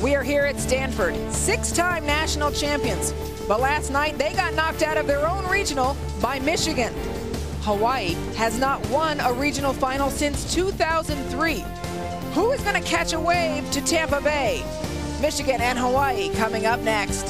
We are here at Stanford, 6-time national champions. But last night, they got knocked out of their own regional by Michigan. Hawaii has not won a regional final since 2003. Who is going to catch a wave to Tampa Bay? Michigan and Hawaii coming up next.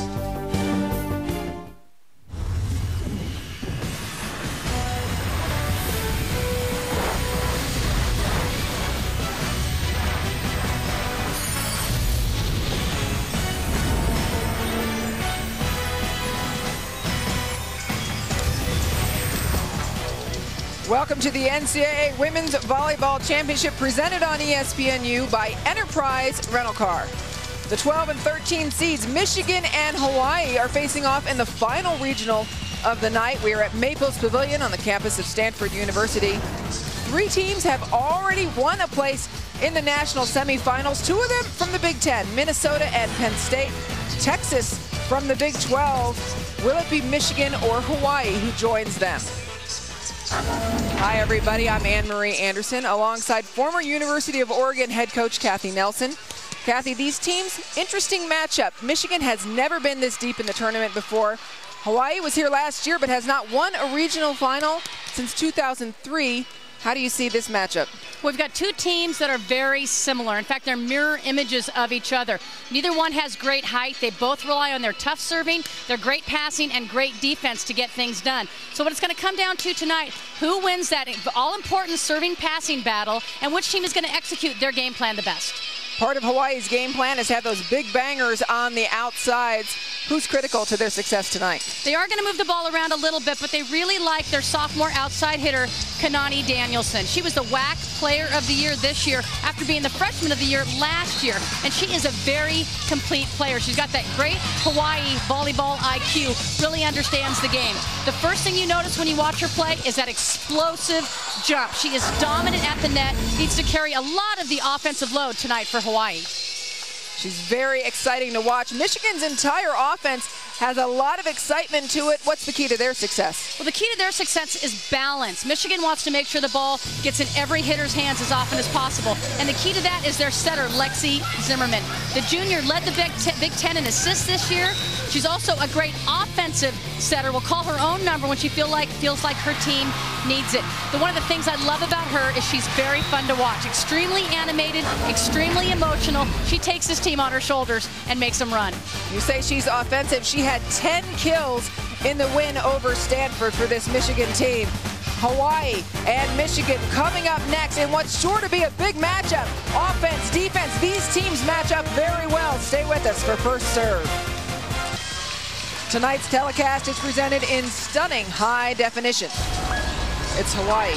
Welcome to the NCAA Women's Volleyball Championship presented on ESPNU by Enterprise Rental Car. The 12 and 13 seeds, Michigan and Hawaii, are facing off in the final regional of the night. We are at Maples Pavilion on the campus of Stanford University. 3 teams have already won a place in the national semifinals. 2 of them from the Big Ten, Minnesota and Penn State. Texas from the Big 12. Will it be Michigan or Hawaii who joins them? Hi everybody, I'm Anne-Marie Anderson alongside former University of Oregon head coach Kathy Nelson. Kathy, these teams, interesting matchup. Michigan has never been this deep in the tournament before. Hawaii was here last year but has not won a regional final since 2003. How do you see this matchup? We've got 2 teams that are very similar. In fact, they're mirror images of each other. Neither one has great height. They both rely on their tough serving, their great passing, and great defense to get things done. So what it's going to come down to tonight, who wins that all-important serving-passing battle, and which team is going to execute their game plan the best? Part of Hawaii's game plan is to have those big bangers on the outsides. Who's critical to their success tonight? They are going to move the ball around a little bit, but they really like their sophomore outside hitter, Kanani Danielson. She was the WAC Player of the Year this year after being the Freshman of the Year last year, and she is a very complete player. She's got that great Hawaii volleyball IQ, really understands the game. The first thing you notice when you watch her play is that explosive jump. She is dominant at the net, needs to carry a lot of the offensive load tonight for Hawaii. She's very exciting to watch. Michigan's entire offense has a lot of excitement to it. What's the key to their success? Well, the key to their success is balance. Michigan wants to make sure the ball gets in every hitter's hands as often as possible. And the key to that is their setter, Lexi Zimmerman. The junior led the Big Ten in assists this year. She's also a great offensive setter. Will call her own number when she feels like her team needs it. But one of the things I love about her is she's very fun to watch. Extremely animated, extremely emotional. She takes this team on her shoulders and makes them run. You say she's offensive. She had 10 kills in the win over Stanford for this Michigan team. Hawaii and Michigan coming up next in what's sure to be a big matchup. Offense, defense, these teams match up very well. Stay with us for First Serve. Tonight's telecast is presented in stunning high definition. It's Hawaii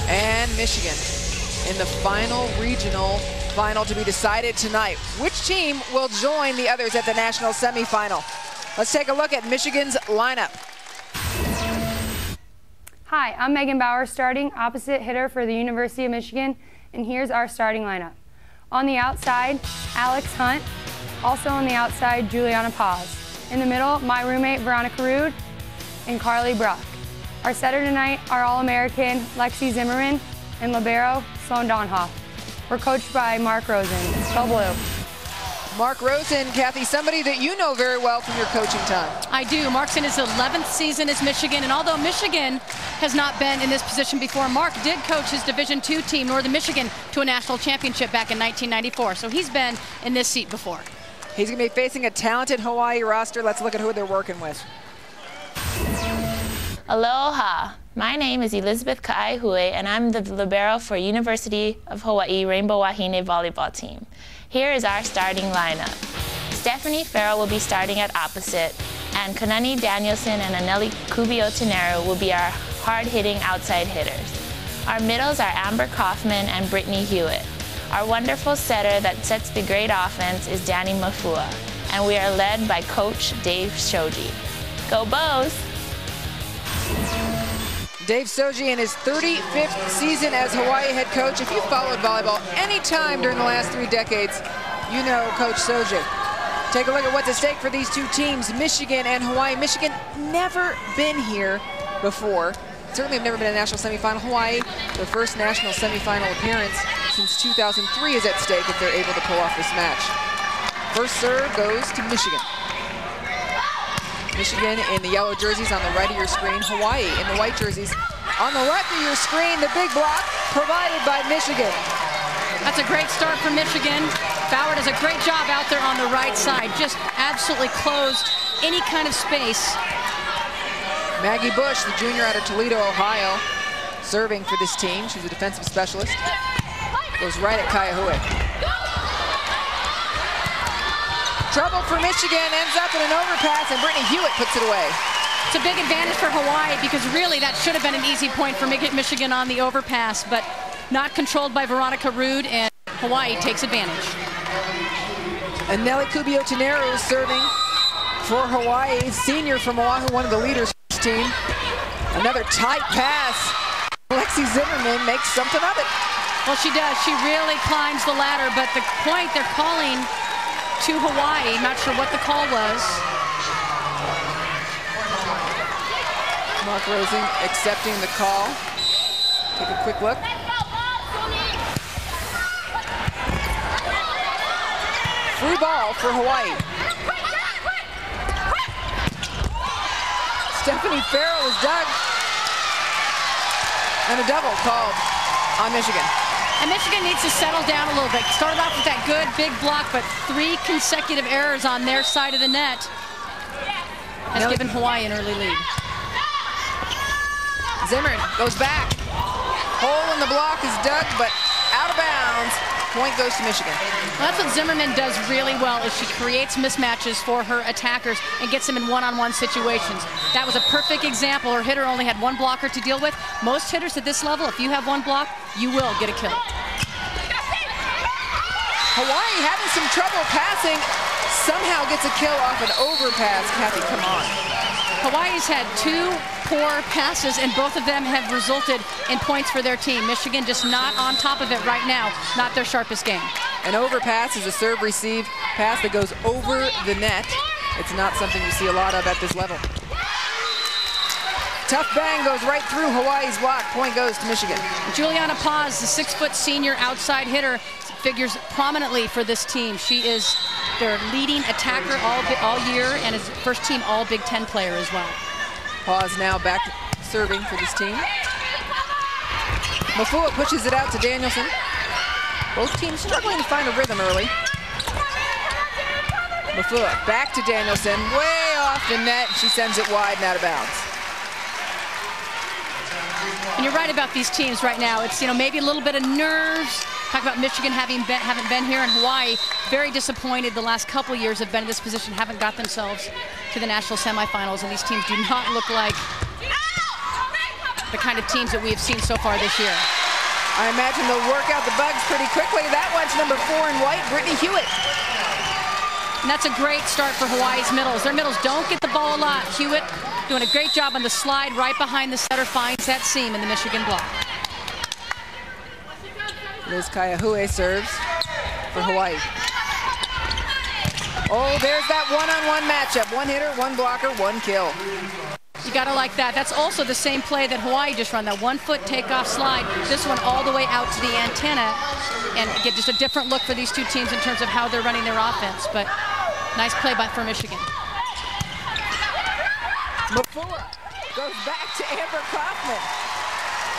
and Michigan in the final regional final to be decided tonight. Which team will join the others at the national semifinal? Let's take a look at Michigan's lineup. Hi, I'm Megan Bauer, starting opposite hitter for the University of Michigan, and here's our starting lineup. On the outside, Alex Hunt. Also on the outside, Juliana Paz. In the middle, my roommate, Veronica Rude, and Carly Bruck. Our setter tonight are All-American Lexi Zimmerman and libero Sloan Donhoff. We're coached by Mark Rosen. Go Blue. Mark Rosen, Kathy, somebody that you know very well from your coaching time. I do. Mark's in his 11th season as Michigan, and although Michigan has not been in this position before, Mark did coach his Division II team, Northern Michigan, to a national championship back in 1994. So he's been in this seat before. He's going to be facing a talented Hawaii roster. Let's look at who they're working with. Aloha. My name is Elizabeth Ka'aihui, and I'm the libero for University of Hawaii Rainbow Wahine Volleyball team. Here is our starting lineup. Stephanie Farrell will be starting at opposite, and Kanani Danielson and Aneli Cubio-Tenero will be our hard-hitting outside hitters. Our middles are Amber Kaufman and Brittany Hewitt. Our wonderful setter that sets the great offense is Danny Mafua, and we are led by Coach Dave Shoji. Go Bows! Dave Soji in his 35th season as Hawaii head coach. If you followed volleyball any time during the last 3 decades, you know Coach Soji. Take a look at what's at stake for these 2 teams, Michigan and Hawaii. Michigan never been here before. Certainly have never been in a national semifinal. Hawaii, their first national semifinal appearance since 2003 is at stake if they're able to pull off this match. First serve goes to Michigan. Michigan in the yellow jerseys on the right of your screen. Hawaii in the white jerseys on the left of your screen. The big block provided by Michigan. That's a great start for Michigan. Bauer does a great job out there on the right side. Just absolutely closed any kind of space. Maggie Bush, the junior out of Toledo, Ohio, serving for this team. She's a defensive specialist. Goes right at Kaiahue. Trouble for Michigan, ends up in an overpass, and Brittany Hewitt puts it away. It's a big advantage for Hawaii because really that should have been an easy point for Michigan on the overpass, but not controlled by Veronica Rude, and Hawaii takes advantage. And Nelly Kubio-Teneru is serving for Hawaii, senior from Oahu, one of the leaders for this team. Another tight pass. Lexi Zimmerman makes something of it. Well, she does. She really climbs the ladder, but the point they're calling to Hawaii, not sure what the call was. Mark Rosing accepting the call. Take a quick look. Free ball for Hawaii. Stephanie Farrell is dug. And a double called on Michigan. And Michigan needs to settle down a little bit. Started off with that good big block, but 3 consecutive errors on their side of the net has given Hawaii an early lead. Zimmerman goes back. Hole in the block is dug, but out of bounds. Point goes to Michigan. Well, that's what Zimmerman does really well, is she creates mismatches for her attackers and gets them in one-on-one situations. That was a perfect example. Her hitter only had 1 blocker to deal with. Most hitters at this level, if you have 1 block, you will get a kill. Hawaii having some trouble passing, somehow gets a kill off an overpass. Kathy, come on. Hawaii's had 2 poor passes, and both of them have resulted in points for their team. Michigan just not on top of it right now, not their sharpest game. An overpass is a serve-receive pass that goes over the net. It's not something you see a lot of at this level. Tough bang goes right through Hawaii's block. Point goes to Michigan. Juliana Paz, the 6-foot senior outside hitter, figures prominently for this team. She is their leading attacker all year and is first team all Big Ten player as well. Paz now back serving for this team. Mafua pushes it out to Danielson. Both teams struggling to find a rhythm early. Mafua back to Danielson, way off the net. She sends it wide and out of bounds. And you're right about these teams right now. It's, maybe a little bit of nerves. Talk about Michigan haven't been here, in Hawaii very disappointed the last couple years have been in this position, haven't got themselves to the national semifinals, and these teams do not look like the kind of teams that we have seen so far this year. I imagine they'll work out the bugs pretty quickly. That one's number 4 in white, Brittany Hewitt. And that's a great start for Hawaii's middles. Their middles don't get the ball a lot. Hewitt doing a great job on the slide right behind the setter, finds that seam in the Michigan block. Liz Kaiahue serves for Hawaii. Oh, there's that one-on-one matchup. 1 hitter, 1 blocker, 1 kill. You gotta like that. That's also the same play that Hawaii just run, that 1-foot takeoff slide. This one all the way out to the antenna, and get just a different look for these 2 teams in terms of how they're running their offense. But nice play for Michigan. Mafua goes back to Amber Kaufman.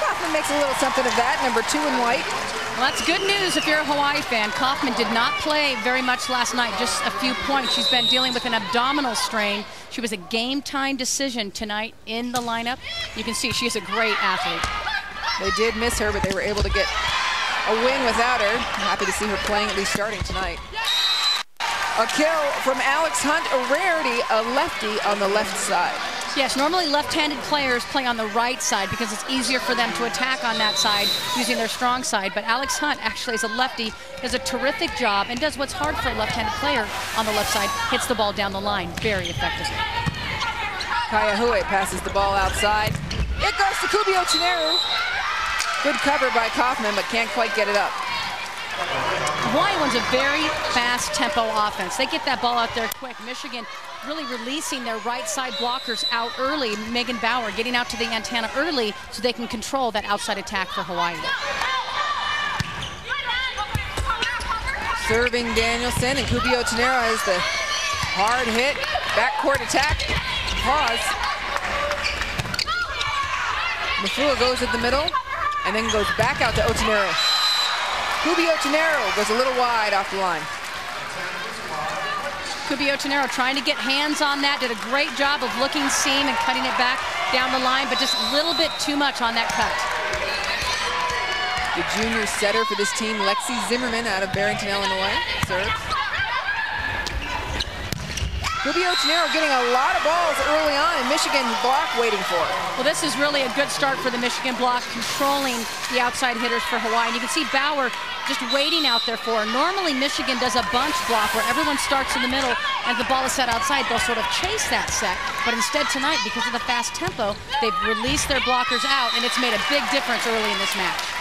Kaufman makes a little something of that, number 2 in white. Well, that's good news if you're a Hawaii fan. Kaufman did not play very much last night, just a few points. She's been dealing with an abdominal strain. She was a game-time decision tonight in the lineup. You can see she's a great athlete. They did miss her, but they were able to get a win without her. I'm happy to see her playing, at least starting tonight. A kill from Alex Hunt, a rarity, a lefty on the left side. Yes, normally left-handed players play on the right side because it's easier for them to attack on that side using their strong side. But Alex Hunt, actually, as a lefty, does a terrific job and does what's hard for a left-handed player on the left side, hits the ball down the line very effectively. Kaiahue passes the ball outside. It goes to Kubio-Teneru. Good cover by Kaufman, but can't quite get it up. Hawaii runs a very fast tempo offense. They get that ball out there quick. Michigan really releasing their right side blockers out early. Megan Bauer getting out to the antenna early so they can control that outside attack for Hawaii. serving Danielson, and Kubio Tenero has the hard hit, backcourt attack, pause. Mafua goes at the middle, and then goes back out to Otenero. Kubio Tenero goes a little wide off the line. Kubio Tenero trying to get hands on that, did a great job of looking seam and cutting it back down the line, but just a little bit too much on that cut. The junior setter for this team, Lexi Zimmerman out of Barrington, Illinois, serves. Kubio Tenero getting a lot of balls early on, and Michigan block waiting for it. Well, this is really a good start for the Michigan block, controlling the outside hitters for Hawaii. And you can see Bauer just waiting out there for her. Normally, Michigan does a bunch block where everyone starts in the middle and the ball is set outside. They'll sort of chase that set. But instead tonight, because of the fast tempo, they've released their blockers out, and it's made a big difference early in this match.